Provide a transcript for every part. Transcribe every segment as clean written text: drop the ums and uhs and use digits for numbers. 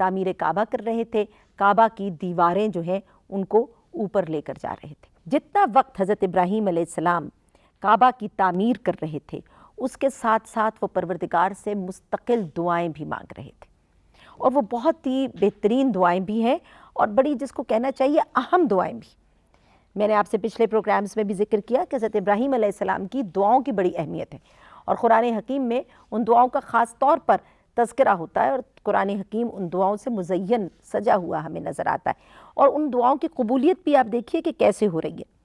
تعمیر کعبہ کر رہے تھے، کعبہ کی دیواریں جو ہیں ان کو اوپر لے کر جا رہے تھے۔ جتنا وقت حضرت ابراہیم علیہ السلام کعبہ کی تعمیر کر رہے تھے، اس کے ساتھ ساتھ وہ پروردگار سے مستقل دعائیں بھی مانگ رہے تھے، اور وہ بہت ہی بہترین دعائیں بھی ہیں اور بڑی جس کو کہنا چاہیے اہم دعائیں بھی۔ میں نے آپ سے پچھلے پروگرامز میں بھی ذکر کیا کہ حضرت ابراہیم علیہ السلام کی دعاؤں کی بڑی اہمیت ہے، اور قرآن حکیم میں ان دعاؤں کا خاص طور پر تذکرہ ہوتا ہے، اور قرآن حکیم ان دعاؤں سے مزین سجا ہوا ہمیں نظر آتا ہے، اور ان دعاؤں کی قبولیت بھی آپ دیکھیے کہ کیسے ہو رہی ہے۔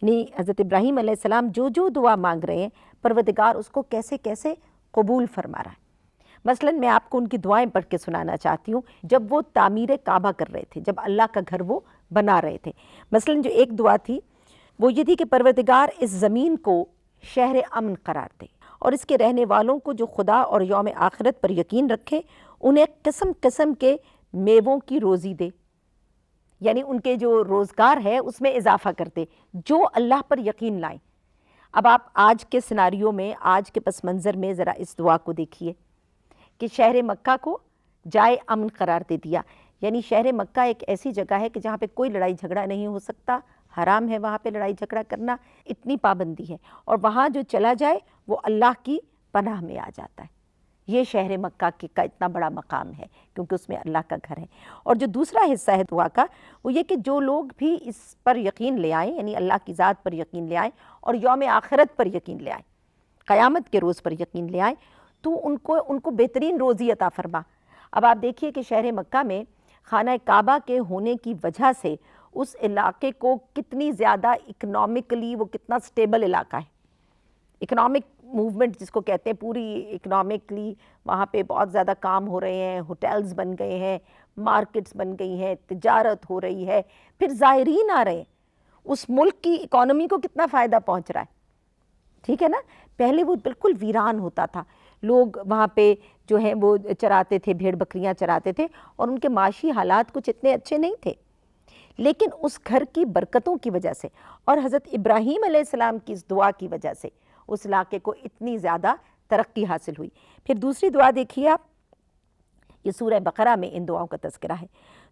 یعنی حضرت ابراہیم علیہ السلام جو دعا مانگ رہے ہیں، پروردگار اس کو کیسے کیسے قبول فرما رہا ہے۔ مثلاً میں آپ کو ان کی دعائیں پڑھ کے سنانا چاہتی ہوں جب وہ تعمیر کعبہ کر رہے تھے، جب اللہ کا گھر وہ بنا رہے تھے۔ مثلاً جو ایک دعا تھی وہ یہ تھی کہ پروردگار اس زمین کو شہر امن قرار دے، اور اس کے رہنے والوں کو جو خدا اور یوم آخرت پر یقین رکھے انہیں قسم قسم کے میووں کی روزی دے، یعنی ان کے جو روزگار ہے اس میں اضافہ کرتے، جو اللہ پر یقین لائیں۔ اب آپ آج کے سیناریو میں، آج کے پس منظر میں ذرا اس دعا کو دیکھیے کہ شہر مکہ کو جائے امن قرار دے دیا، یعنی شہر مکہ ایک ایسی جگہ ہے کہ جہاں پہ کوئی لڑائی جھگڑا نہیں ہو سکتا، حرام ہے وہاں پہ لڑائی جھگڑا کرنا، اتنی پابندی ہے، اور وہاں جو چلا جائے وہ اللہ کی پناہ میں آ جاتا ہے۔ یہ شہر مکہ کا اتنا بڑا مقام ہے کیونکہ اس میں اللہ کا گھر ہے۔ اور جو دوسرا حصہ ہے دعا کا وہ یہ کہ جو لوگ بھی اس پر یقین لے آئیں، یعنی اللہ کی ذات پر یقین لے آئیں اور یوم آخرت پر یقین لے آئیں، قیامت کے روز پر یقین لے آئیں، تو ان کو بہترین روزی عطا فرما۔ اب آپ دیکھیے کہ شہر مکہ میں خانہ کعبہ کے ہونے کی وجہ سے اس علاقے کو کتنی زیادہ اکنامکلی وہ کتنا سٹیبل علاقہ ہے، اکنامک موومنٹ جس کو کہتے ہیں، پوری اکنامکلی وہاں پہ بہت زیادہ کام ہو رہے ہیں، ہوٹلز بن گئے ہیں، مارکیٹس بن گئی ہیں، تجارت ہو رہی ہے، پھر زائرین آ رہے ہیں، اس ملک کی اکانومی کو کتنا فائدہ پہنچ رہا ہے، ٹھیک ہے نا۔ پہلے وہ بالکل ویران ہوتا تھا، لوگ وہاں پہ جو ہیں وہ چراتے تھے، بھیڑ بکریاں چراتے تھے، اور ان کے معاشی حالات کچھ اتنے اچھے نہیں تھے، لیکن اس گھر کی برکتوں کی وجہ سے اور حضرت ابراہیم علیہ السلام کی اس دعا کی وجہ سے اس علاقے کو اتنی زیادہ ترقی حاصل ہوئی۔ پھر دوسری دعا دیکھیے آپ، یہ سورہ بقرہ میں ان دعاؤں کا تذکرہ ہے۔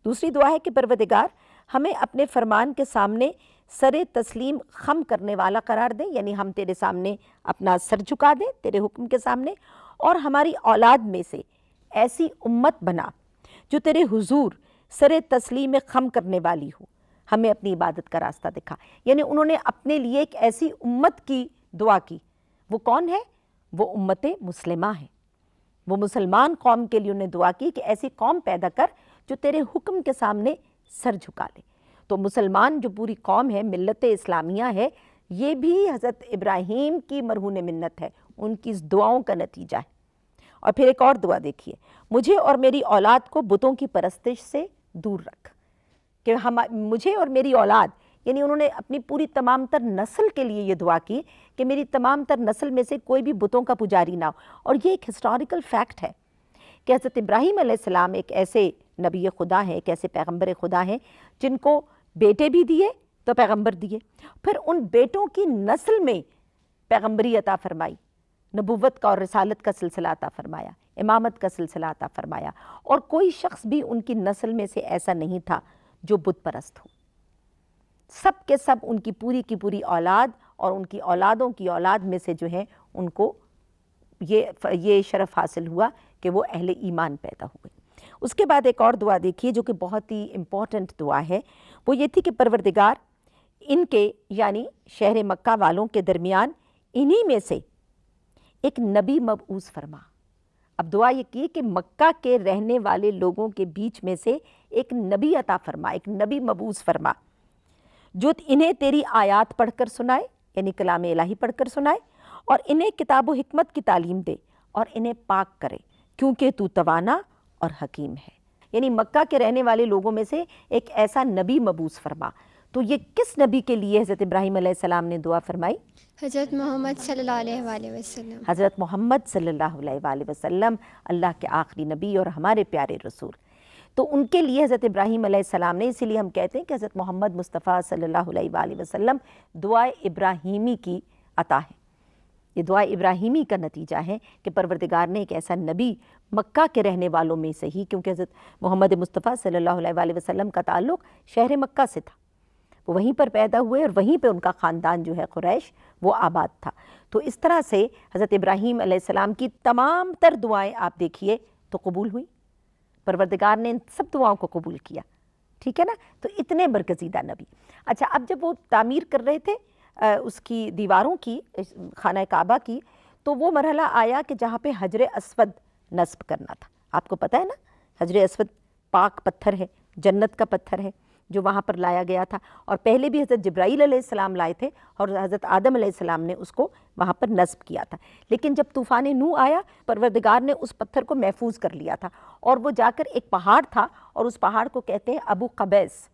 دوسری دعا ہے کہ پروردگار ہمیں اپنے فرمان کے سامنے سر تسلیم خم کرنے والا قرار دے، یعنی ہم تیرے سامنے اپنا سر جھکا دیں تیرے حکم کے سامنے، اور ہماری اولاد میں سے ایسی امت بنا جو تیرے حضور سر تسلیم خم کرنے والی ہو، ہمیں اپنی عبادت کا راستہ دکھا۔ یعنی انہوں نے اپنے لیے ایک ایسی امت کی دعا کی، وہ کون ہے؟ وہ امت مسلمہ ہے، وہ مسلمان قوم کے لیے انہوں نے دعا کی کہ ایسی قوم پیدا کر جو تیرے حکم کے سامنے سر جھکا لے۔ تو مسلمان جو پوری قوم ہے، ملت اسلامیہ ہے، یہ بھی حضرت ابراہیم کی مرہون منت ہے، ان کی اس دعاؤں کا نتیجہ ہے۔ اور پھر ایک اور دعا دیکھیے، مجھے اور میری اولاد کو بتوں کی پرستش سے دور رکھ، کہ مجھے اور میری اولاد، یعنی انہوں نے اپنی پوری تمام تر نسل کے لیے یہ دعا کی کہ میری تمام تر نسل میں سے کوئی بھی بتوں کا پجاری نہ ہو۔ اور یہ ایک ہسٹوریکل فیکٹ ہے کہ حضرت ابراہیم علیہ السلام ایک ایسے نبی خدا ہیں، ایک ایسے پیغمبر خدا ہیں جن کو بیٹے بھی دیے تو پیغمبر دیے، پھر ان بیٹوں کی نسل میں پیغمبری عطا فرمائی، نبوت کا اور رسالت کا سلسلہ عطا فرمایا، امامت کا سلسلہ عطا فرمایا، اور کوئی شخص بھی ان کی نسل میں سے ایسا نہیں تھا جو بت پرست ہو۔ سب کے سب ان کی پوری اولاد اور ان کی اولادوں کی اولاد میں سے جو ہیں ان کو یہ شرف حاصل ہوا کہ وہ اہل ایمان پیدا ہوئے۔ اس کے بعد ایک اور دعا دیکھیے جو کہ بہت ہی امپورٹنٹ دعا ہے، وہ یہ تھی کہ پروردگار ان کے یعنی شہر مکہ والوں کے درمیان انہی میں سے ایک نبی مبعوث فرما۔ اب دعا یہ کی کہ مکہ کے رہنے والے لوگوں کے بیچ میں سے ایک نبی عطا فرما، ایک نبی مبعوث فرما، جو انہیں تیری آیات پڑھ کر سنائے، یعنی کلام الہی پڑھ کر سنائے، اور انہیں کتاب و حکمت کی تعلیم دے اور انہیں پاک کرے، کیونکہ تو توانا اور حکیم ہے۔ یعنی مکہ کے رہنے والے لوگوں میں سے ایک ایسا نبی مبعوث فرما۔ تو یہ کس نبی کے لیے حضرت ابراہیم علیہ السلام نے دعا فرمائی؟ حضرت محمد صلی اللہ علیہ وآلہ وسلم۔ حضرت محمد صلی اللہ علیہ وآلہ وسلم، اللہ کے آخری نبی اور ہمارے پیارے رسول۔ تو ان کے لیے حضرت ابراہیم علیہ السلام نے، اسی لیے ہم کہتے ہیں کہ حضرت محمد مصطفیٰ صلی اللہ علیہ وآلہ وسلم دعائے ابراہیمی کی عطا ہے، یہ دعا ابراہیمی کا نتیجہ ہے کہ پروردگار نے ایک ایسا نبی مکہ کے رہنے والوں میں سے ہی، کیونکہ حضرت محمد مصطفیٰ صلی اللہ علیہ وآلہ وسلم کا تعلق شہر مکہ سے تھا، وہ وہیں پر پیدا ہوئے اور وہیں پہ ان کا خاندان جو ہے قریش وہ آباد تھا. تو اس طرح سے حضرت ابراہیم علیہ السلام کی تمام تر دعائیں آپ دیکھیے تو قبول ہوئی، پروردگار نے ان سب دعاؤں کو قبول کیا. ٹھیک ہے نا، تو اتنے برگزیدہ نبی. اچھا، اب جب وہ تعمیر کر رہے تھے اس کی دیواروں کی، خانہ کعبہ کی، تو وہ مرحلہ آیا کہ جہاں پہ حجر اسود نصب کرنا تھا. آپ کو پتہ ہے نا، حجر اسود پاک پتھر ہے، جنت کا پتھر ہے جو وہاں پر لایا گیا تھا، اور پہلے بھی حضرت جبرائیل علیہ السلام لائے تھے اور حضرت آدم علیہ السلام نے اس کو وہاں پر نصب کیا تھا. لیکن جب طوفان نوح آیا، پروردگار نے اس پتھر کو محفوظ کر لیا تھا، اور وہ جا کر ایک پہاڑ تھا، اور اس پہاڑ کو کہتے ہیں ابو قبیس.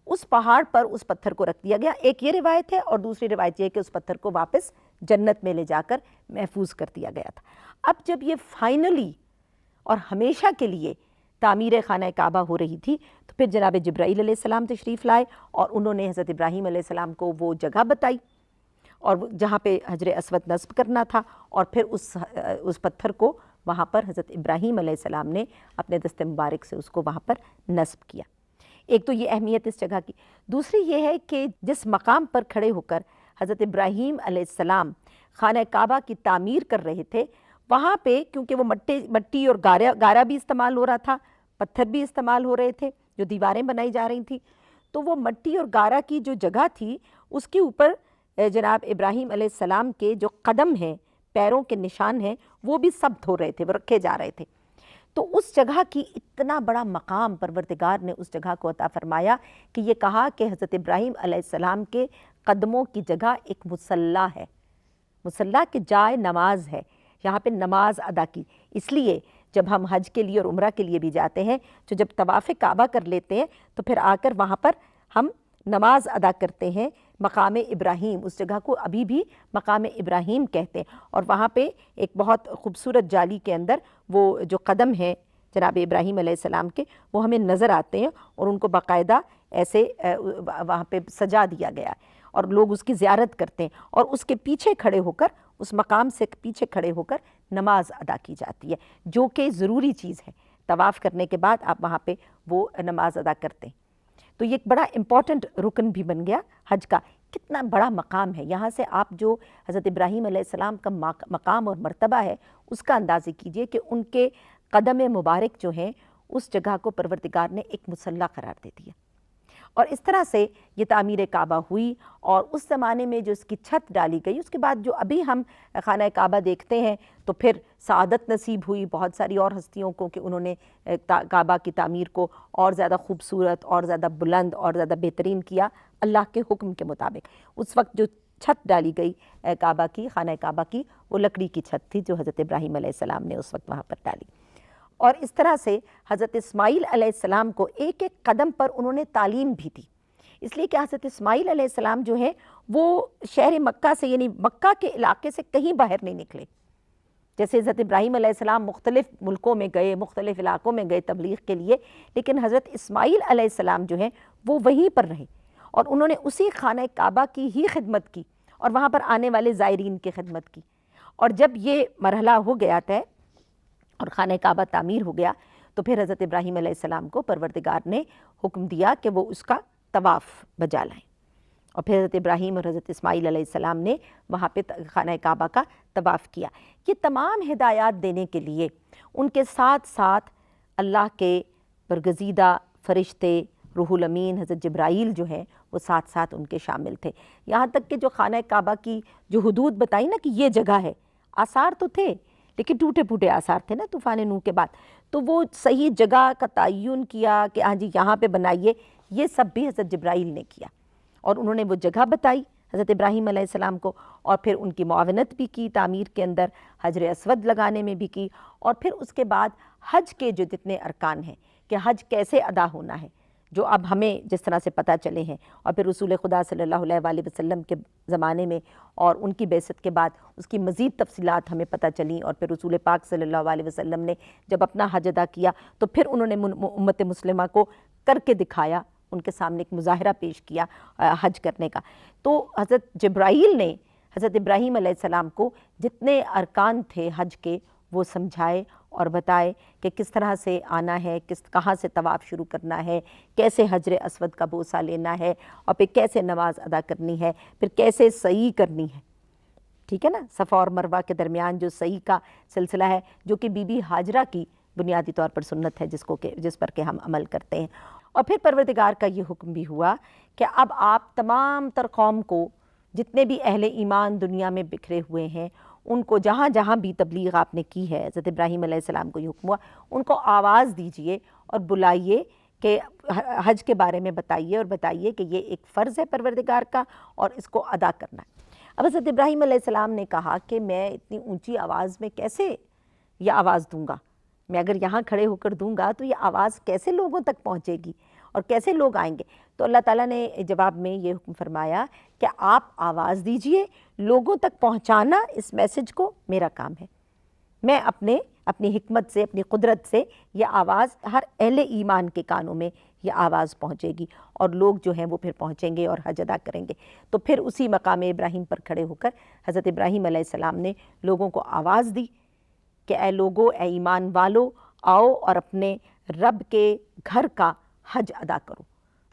اس پہاڑ پر اس پتھر کو رکھ دیا گیا. ایک یہ روایت ہے، اور دوسری روایت یہ ہے کہ اس پتھر کو واپس جنت میں لے جا کر محفوظ کر دیا گیا تھا. اب جب یہ فائنلی اور ہمیشہ کے لیے تعمیر خانہ کعبہ ہو رہی تھی، تو پھر جناب جبرائیل علیہ السلام تشریف لائے، اور انہوں نے حضرت ابراہیم علیہ السلام کو وہ جگہ بتائی اور جہاں پہ حجر اسود نصب کرنا تھا، اور پھر اس پتھر کو وہاں پر حضرت ابراہیم علیہ السلام نے اپنے دست مبارک سے اس کو وہاں پر نصب کیا. ایک تو یہ اہمیت اس جگہ کی. دوسری یہ ہے کہ جس مقام پر کھڑے ہو کر حضرت ابراہیم علیہ السلام خانہ کعبہ کی تعمیر کر رہے تھے، وہاں پہ کیونکہ وہ مٹی اور گارا بھی استعمال ہو رہا تھا، پتھر بھی استعمال ہو رہے تھے جو دیواریں بنائی جا رہی تھیں، تو وہ مٹی اور گارا کی جو جگہ تھی اس کے اوپر جناب ابراہیم علیہ السلام کے جو قدم ہیں، پیروں کے نشان ہیں، وہ بھی ثبت ہو رہے تھے، وہ رکھے جا رہے تھے. تو اس جگہ کی اتنا بڑا مقام پروردگار نے اس جگہ کو عطا فرمایا کہ یہ کہا کہ حضرت ابراہیم علیہ السلام کے قدموں کی جگہ ایک مصلی ہے، مصلی کی جائے نماز ہے، یہاں پہ نماز ادا کی. اس لیے جب ہم حج کے لیے اور عمرہ کے لیے بھی جاتے ہیں تو جب طواف کعبہ کر لیتے ہیں تو پھر آ کر وہاں پر ہم نماز ادا کرتے ہیں مقام ابراہیم. اس جگہ کو ابھی بھی مقام ابراہیم کہتے ہیں، اور وہاں پہ ایک بہت خوبصورت جالی کے اندر وہ جو قدم ہیں جناب ابراہیم علیہ السلام کے، وہ ہمیں نظر آتے ہیں، اور ان کو باقاعدہ ایسے وہاں پہ سجا دیا گیا ہے، اور لوگ اس کی زیارت کرتے ہیں، اور اس کے پیچھے کھڑے ہو کر، اس مقام سے پیچھے کھڑے ہو کر نماز ادا کی جاتی ہے، جو کہ ضروری چیز ہے. طواف کرنے کے بعد آپ وہاں پہ وہ نماز ادا کرتے ہیں. تو یہ ایک بڑا امپورٹنٹ رکن بھی بن گیا حج کا. کتنا بڑا مقام ہے. یہاں سے آپ جو حضرت ابراہیم علیہ السلام کا مقام اور مرتبہ ہے اس کا اندازہ کیجئے کہ ان کے قدم مبارک جو ہیں اس جگہ کو پروردگار نے ایک مصلی قرار دے دیا. اور اس طرح سے یہ تعمیر کعبہ ہوئی، اور اس زمانے میں جو اس کی چھت ڈالی گئی، اس کے بعد جو ابھی ہم خانہ کعبہ دیکھتے ہیں، تو پھر سعادت نصیب ہوئی بہت ساری اور ہستیوں کو کہ انہوں نے کعبہ کی تعمیر کو اور زیادہ خوبصورت، اور زیادہ بلند، اور زیادہ بہترین کیا اللہ کے حکم کے مطابق. اس وقت جو چھت ڈالی گئی کعبہ کی، خانہ کعبہ کی، وہ لکڑی کی چھت تھی جو حضرت ابراہیم علیہ السلام نے اس وقت وہاں پر ڈالی. اور اس طرح سے حضرت اسماعیل علیہ السلام کو ایک ایک قدم پر انہوں نے تعلیم بھی دی، اس لیے کہ حضرت اسماعیل علیہ السلام جو ہیں وہ شہر مکہ سے، یعنی مکہ کے علاقے سے کہیں باہر نہیں نکلے. جیسے حضرت ابراہیم علیہ السلام مختلف ملکوں میں گئے، مختلف علاقوں میں گئے تبلیغ کے لیے، لیکن حضرت اسماعیل علیہ السلام جو ہیں وہ وہیں پر رہے، اور انہوں نے اسی خانہ کعبہ کی ہی خدمت کی، اور وہاں پر آنے والے زائرین کی خدمت کی. اور جب یہ مرحلہ ہو گیا طے اور خانہ کعبہ تعمیر ہو گیا، تو پھر حضرت ابراہیم علیہ السلام کو پروردگار نے حکم دیا کہ وہ اس کا طواف بجا لائیں، اور پھر حضرت ابراہیم اور حضرت اسماعیل علیہ السلام نے وہاں پہ خانہ کعبہ کا طواف کیا. یہ تمام ہدایات دینے کے لیے ان کے ساتھ ساتھ اللہ کے برگزیدہ فرشتے روح الامین حضرت جبرائیل جو ہیں وہ ساتھ ساتھ ان کے شامل تھے. یہاں تک کہ جو خانہ کعبہ کی جو حدود بتائی نا کہ یہ جگہ ہے، آثار تو تھے لیکن ٹوٹے پھوٹے آثار تھے نا طوفان نوح کے بعد، تو وہ صحیح جگہ کا تعین کیا کہ ہاں جی یہاں پہ بنائیے، یہ سب بھی حضرت جبرائیل نے کیا، اور انہوں نے وہ جگہ بتائی حضرت ابراہیم علیہ السلام کو، اور پھر ان کی معاونت بھی کی تعمیر کے اندر، حجر اسود لگانے میں بھی کی، اور پھر اس کے بعد حج کے جو جتنے ارکان ہیں کہ حج کیسے ادا ہونا ہے، جو اب ہمیں جس طرح سے پتہ چلے ہیں، اور پھر رسول خدا صلی اللہ علیہ وآلہ وسلم کے زمانے میں اور ان کی بعثت کے بعد اس کی مزید تفصیلات ہمیں پتہ چلیں، اور پھر رسول پاک صلی اللہ علیہ وسلم نے جب اپنا حج ادا کیا تو پھر انہوں نے امت مسلمہ کو کر کے دکھایا، ان کے سامنے ایک مظاہرہ پیش کیا حج کرنے کا. تو حضرت جبرائیل نے حضرت ابراہیم علیہ السلام کو جتنے ارکان تھے حج کے وہ سمجھائے اور بتائے کہ کس طرح سے آنا ہے، کہاں سے طواف شروع کرنا ہے، کیسے حجر اسود کا بوسہ لینا ہے، اور پھر کیسے نماز ادا کرنی ہے، پھر کیسے سعی کرنی ہے، ٹھیک ہے نا، صفا اور مروہ کے درمیان جو سعی کا سلسلہ ہے، جو کہ بی بی ہاجرہ کی بنیادی طور پر سنت ہے جس پر کہ ہم عمل کرتے ہیں۔ اور پھر پروردگار کا یہ حکم بھی ہوا کہ اب آپ تمام تر قوم کو، جتنے بھی اہل ایمان دنیا میں بکھرے ہوئے ہیں، ان کو جہاں جہاں بھی تبلیغ آپ نے کی ہے، حضرت ابراہیم علیہ السلام کو یہ حکم ہوا، ان کو آواز دیجئے اور بلائیے کہ حج کے بارے میں بتائیے، اور بتائیے کہ یہ ایک فرض ہے پروردگار کا اور اس کو ادا کرنا ہے۔ اب حضرت ابراہیم علیہ السلام نے کہا کہ میں اتنی اونچی آواز میں کیسے یہ آواز دوں گا، میں اگر یہاں کھڑے ہو کر دوں گا تو یہ آواز کیسے لوگوں تک پہنچے گی اور کیسے لوگ آئیں گے؟ تو اللہ تعالیٰ نے جواب میں یہ حکم فرمایا کہ آپ آواز دیجئے، لوگوں تک پہنچانا اس میسج کو میرا کام ہے، میں اپنی حکمت سے، اپنی قدرت سے یہ آواز ہر اہل ایمان کے کانوں میں یہ آواز پہنچے گی، اور لوگ جو ہیں وہ پھر پہنچیں گے اور حج ادا کریں گے۔ تو پھر اسی مقام ابراہیم پر کھڑے ہو کر حضرت ابراہیم علیہ السلام نے لوگوں کو آواز دی کہ اے لوگو، اے ایمان والو، آؤ اور اپنے رب کے گھر کا حج ادا کرو،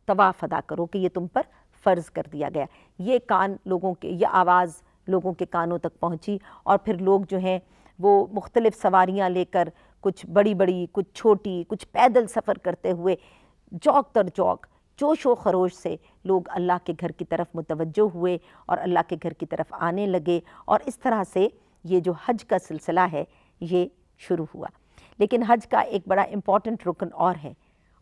طواف ادا کرو کہ یہ تم پر فرض کر دیا گیا۔ یہ آواز لوگوں کے کانوں تک پہنچی، اور پھر لوگ جو ہیں وہ مختلف سواریاں لے کر، کچھ بڑی بڑی، کچھ چھوٹی، کچھ پیدل سفر کرتے ہوئے، چوک در چوک جوش و خروش سے لوگ اللہ کے گھر کی طرف متوجہ ہوئے اور اللہ کے گھر کی طرف آنے لگے، اور اس طرح سے یہ جو حج کا سلسلہ ہے یہ شروع ہوا۔ لیکن حج کا ایک بڑا امپورٹنٹ رکن اور ہے،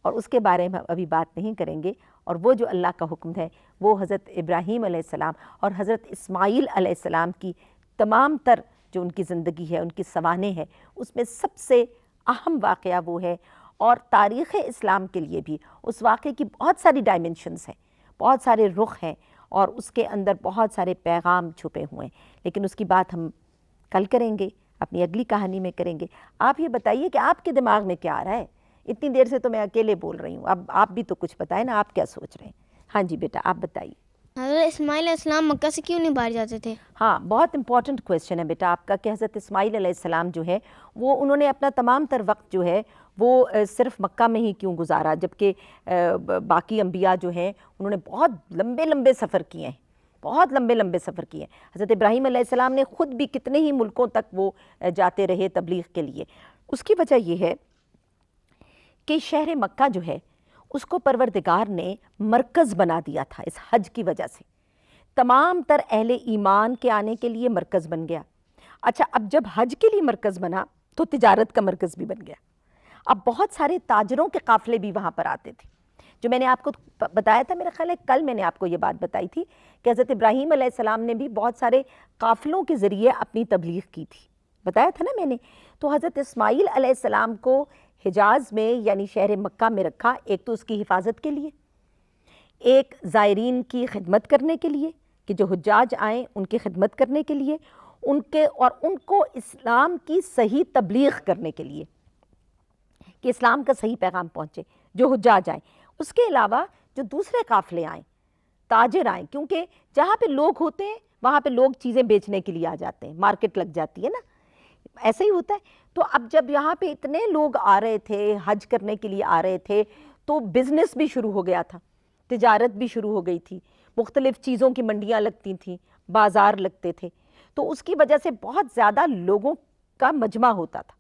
اور اس کے بارے میں ابھی بات نہیں کریں گے، اور وہ جو اللہ کا حکم ہے وہ حضرت ابراہیم علیہ السلام اور حضرت اسماعیل علیہ السلام کی تمام تر جو ان کی زندگی ہے، ان کی سوانح ہے، اس میں سب سے اہم واقعہ وہ ہے، اور تاریخ اسلام کے لیے بھی اس واقعے کی بہت ساری ڈائمنشنز ہیں، بہت سارے رخ ہیں، اور اس کے اندر بہت سارے پیغام چھپے ہوئے ہیں، لیکن اس کی بات ہم کل کریں گے، اپنی اگلی کہانی میں کریں گے۔ آپ یہ بتائیے کہ آپ کے دماغ میں کیا آ رہا ہے؟ اتنی دیر سے تو میں اکیلے بول رہی ہوں، اب آپ بھی تو کچھ بتائیں نا، آپ کیا سوچ رہے ہیں؟ ہاں جی بیٹا، آپ بتائیے۔ حضرت اسماعیل علیہ السلام مکہ سے کیوں نہیں باہر جاتے تھے؟ ہاں، بہت امپورٹنٹ کویسچن ہے بیٹا آپ کا، کہ حضرت اسماعیل علیہ السلام جو ہے وہ انہوں نے اپنا تمام تر وقت جو ہے وہ صرف مکہ میں ہی کیوں گزارا، جبکہ باقی انبیاء جو ہیں انہوں نے بہت لمبے لمبے سفر کیے ہیں، بہت لمبے لمبے سفر کیے ہیں۔ حضرت ابراہیم علیہ السلام نے خود بھی کتنے ہی ملکوں تک وہ جاتے رہے تبلیغ کے لیے۔ اس کی وجہ یہ ہے کہ شہر مکہ جو ہے اس کو پروردگار نے مرکز بنا دیا تھا اس حج کی وجہ سے، تمام تر اہل ایمان کے آنے کے لیے مرکز بن گیا۔ اچھا، اب جب حج کے لیے مرکز بنا تو تجارت کا مرکز بھی بن گیا، اب بہت سارے تاجروں کے قافلے بھی وہاں پر آتے تھے، جو میں نے آپ کو بتایا تھا، میرا خیال ہے کل میں نے آپ کو یہ بات بتائی تھی کہ حضرت ابراہیم علیہ السلام نے بھی بہت سارے قافلوں کے ذریعے اپنی تبلیغ کی تھی، بتایا تھا نا میں نے۔ تو حضرت اسماعیل علیہ السلام کو حجاز میں یعنی شہر مکہ میں رکھا، ایک تو اس کی حفاظت کے لیے، ایک زائرین کی خدمت کرنے کے لیے، کہ جو حجاج آئیں ان کی خدمت کرنے کے لیے، ان کو اسلام کی صحیح تبلیغ کرنے کے لیے، کہ اسلام کا صحیح پیغام پہنچے جو حجاج آئیں۔ اس کے علاوہ جو دوسرے قافلے آئیں، تاجر آئیں، کیونکہ جہاں پہ لوگ ہوتے ہیں وہاں پہ لوگ چیزیں بیچنے کے لیے آ جاتے ہیں، مارکیٹ لگ جاتی ہے نا، ایسا ہی ہوتا ہے۔ تو اب جب یہاں پہ اتنے لوگ آ رہے تھے، حج کرنے کے لیے آ رہے تھے، تو بزنس بھی شروع ہو گیا تھا، تجارت بھی شروع ہو گئی تھی، مختلف چیزوں کی منڈیاں لگتی تھیں، بازار لگتے تھے، تو اس کی وجہ سے بہت زیادہ لوگوں کا مجمع ہوتا تھا۔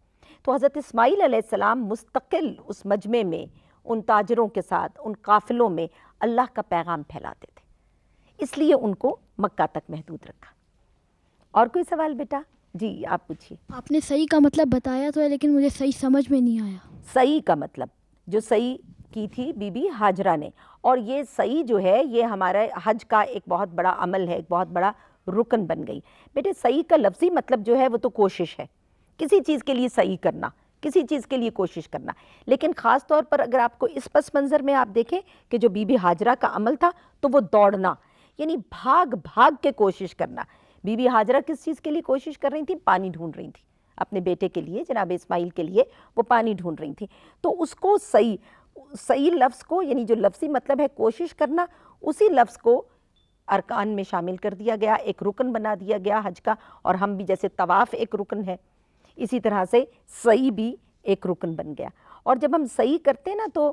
تو حضرت اسماعیل علیہ السلام مستقل اس مجمع میں ان تاجروں کے ساتھ ان قافلوں میں اللہ کا پیغام پھیلاتے تھے، اس لیے ان کو مکہ تک محدود رکھا۔ اور کوئی سوال بیٹا؟ جی آپ پوچھیے۔ آپ نے صحیح کا مطلب بتایا تو ہے، لیکن مجھے صحیح سمجھ میں نہیں آیا۔ صحیح کا مطلب جو صحیح کی تھی بی بی ہاجرہ نے، اور یہ صحیح جو ہے یہ ہمارے حج کا ایک بہت بڑا عمل ہے، ایک بہت بڑا رکن بن گئی۔ بیٹے صحیح کا لفظی مطلب جو ہے وہ تو کوشش ہے، کسی چیز کے لیے صحیح کرنا، کسی چیز کے لیے کوشش کرنا، لیکن خاص طور پر اگر آپ کو اس پس منظر میں آپ دیکھیں کہ جو بی بی ہاجرہ کا عمل تھا تو وہ دوڑنا، یعنی بھاگ بھاگ کے کوشش کرنا۔ بی بی ہاجرہ کس چیز کے لیے کوشش کر رہی تھی؟ پانی ڈھونڈ رہی تھی اپنے بیٹے کے لیے، جناب اسماعیل کے لیے وہ پانی ڈھونڈ رہی تھی۔ تو اس کو صحیح لفظ کو، یعنی جو لفظی مطلب ہے کوشش کرنا، اسی لفظ کو ارکان میں شامل کر دیا گیا، ایک رکن بنا دیا گیا حج کا، اور ہم بھی جیسے طواف ایک رکن ہے، اسی طرح سے سعی بھی ایک رکن بن گیا. اور جب ہم سعی کرتے ہیں نا تو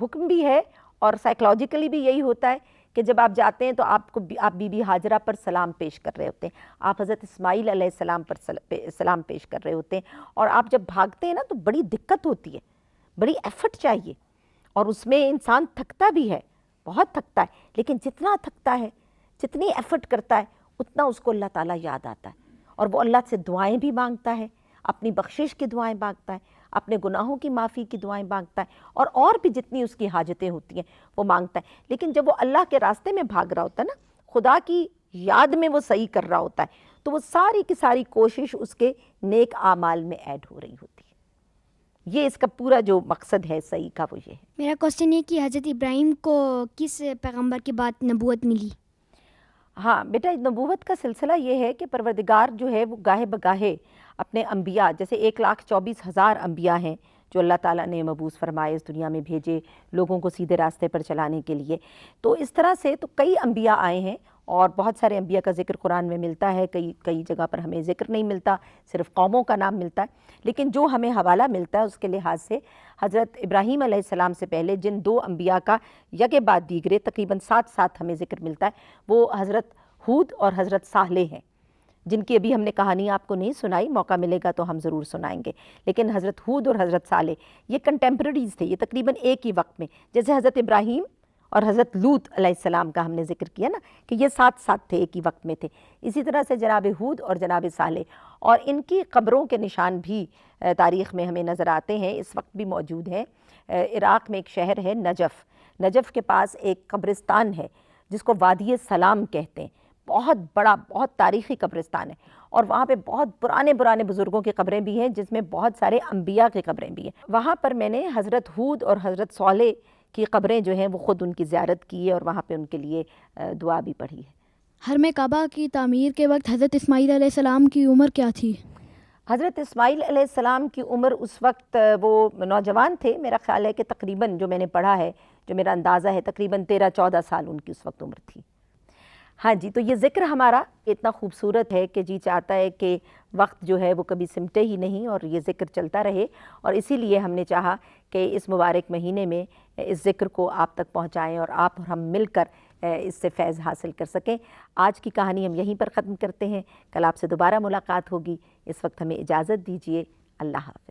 حکم بھی ہے، اور سائیکلوجیکلی بھی یہی ہوتا ہے کہ جب آپ جاتے ہیں تو آپ بی بی ہاجرہ پر سلام پیش کر رہے ہوتے ہیں، آپ حضرت اسماعیل علیہ السلام پر سلام پیش کر رہے ہوتے ہیں، اور آپ جب بھاگتے ہیں نا تو بڑی دقت ہوتی ہے، بڑی ایفرٹ چاہیے، اور اس میں انسان تھکتا بھی ہے، بہت تھکتا ہے، لیکن جتنا تھکتا ہے، جتنی ایفرٹ کرتا ہے، اتنا اس کو اللہ تعالیٰ یاد آتا ہے، اور وہ اللہ سے دعائیں بھی مانگتا ہے، اپنی بخشش کی دعائیں مانگتا ہے، اپنے گناہوں کی معافی کی دعائیں مانگتا ہے، اور بھی جتنی اس کی حاجتیں ہوتی ہیں وہ مانگتا ہے. لیکن جب وہ اللہ کے راستے میں بھاگ رہا ہوتا ہے نا، خدا کی یاد میں وہ صحیح کر رہا ہوتا ہے، تو وہ ساری کی ساری کوشش اس کے نیک اعمال میں ایڈ ہو رہی ہوتی ہے. یہ اس کا پورا جو مقصد ہے صحیح کا وہ یہ ہے. میرا کوشچن یہ کہ حضرت ابراہیم کو کس پیغمبر کے بعد نبوت ملی؟ ہاں بیٹا، نبوت کا سلسلہ یہ ہے کہ پروردگار جو ہے وہ گاہے بگاہے اپنے انبیاء، جیسے 1,24,000 انبیاء ہیں جو اللہ تعالیٰ نے مبعوث فرمائے، اس دنیا میں بھیجے لوگوں کو سیدھے راستے پر چلانے کے لیے. تو اس طرح سے تو کئی انبیاء آئے ہیں، اور بہت سارے انبیاء کا ذکر قرآن میں ملتا ہے، کئی جگہ پر ہمیں ذکر نہیں ملتا، صرف قوموں کا نام ملتا ہے. لیکن جو ہمیں حوالہ ملتا ہے اس کے لحاظ سے حضرت ابراہیم علیہ السلام سے پہلے جن 2 انبیاء کا یکے بعد دیگرے تقریباً ساتھ ہمیں ذکر ملتا ہے، وہ حضرت ہود اور حضرت صالح ہیں، جن کی ابھی ہم نے کہانی آپ کو نہیں سنائی، موقع ملے گا تو ہم ضرور سنائیں گے. لیکن حضرت ہود اور حضرت صالح یہ کنٹمپریریز تھے، یہ تقریباً ایک ہی وقت میں، جیسے حضرت ابراہیم اور حضرت لوط علیہ السلام کا ہم نے ذکر کیا نا کہ یہ ساتھ تھے، ایک ہی وقت میں تھے. اسی طرح سے جناب ہود اور جناب صالح، اور ان کی قبروں کے نشان بھی تاریخ میں ہمیں نظر آتے ہیں، اس وقت بھی موجود ہیں. عراق میں ایک شہر ہے نجف کے پاس ایک قبرستان ہے جس کو وادی سلام کہتے ہیں، بہت بڑا، بہت تاریخی قبرستان ہے، اور وہاں پہ بہت پرانے بزرگوں کی قبریں بھی ہیں، جس میں بہت سارے انبیاء کی قبریں بھی ہیں. وہاں پر میں نے حضرت ہود اور حضرت صالح کی قبریں جو ہیں وہ خود ان کی زیارت کی ہے، اور وہاں پہ ان کے لیے دعا بھی پڑھی ہے. حرم کعبہ کی تعمیر کے وقت حضرت اسماعیل علیہ السلام کی عمر کیا تھی؟ حضرت اسماعیل علیہ السلام کی عمر اس وقت وہ نوجوان تھے، میرا خیال ہے کہ تقریباً جو میں نے پڑھا ہے، جو میرا اندازہ ہے، تقریباً 13-14 سال ان کی اس وقت عمر تھی. ہاں جی، تو یہ ذکر ہمارا اتنا خوبصورت ہے کہ جی چاہتا ہے کہ وقت جو ہے وہ کبھی سمٹے ہی نہیں، اور یہ ذکر چلتا رہے، اور اسی لیے ہم نے چاہا کہ اس مبارک مہینے میں اس ذکر کو آپ تک پہنچائیں، اور آپ اور ہم مل کر اس سے فیض حاصل کر سکیں. آج کی کہانی ہم یہیں پر ختم کرتے ہیں، کل آپ سے دوبارہ ملاقات ہوگی. اس وقت ہمیں اجازت دیجیے. اللہ حافظ.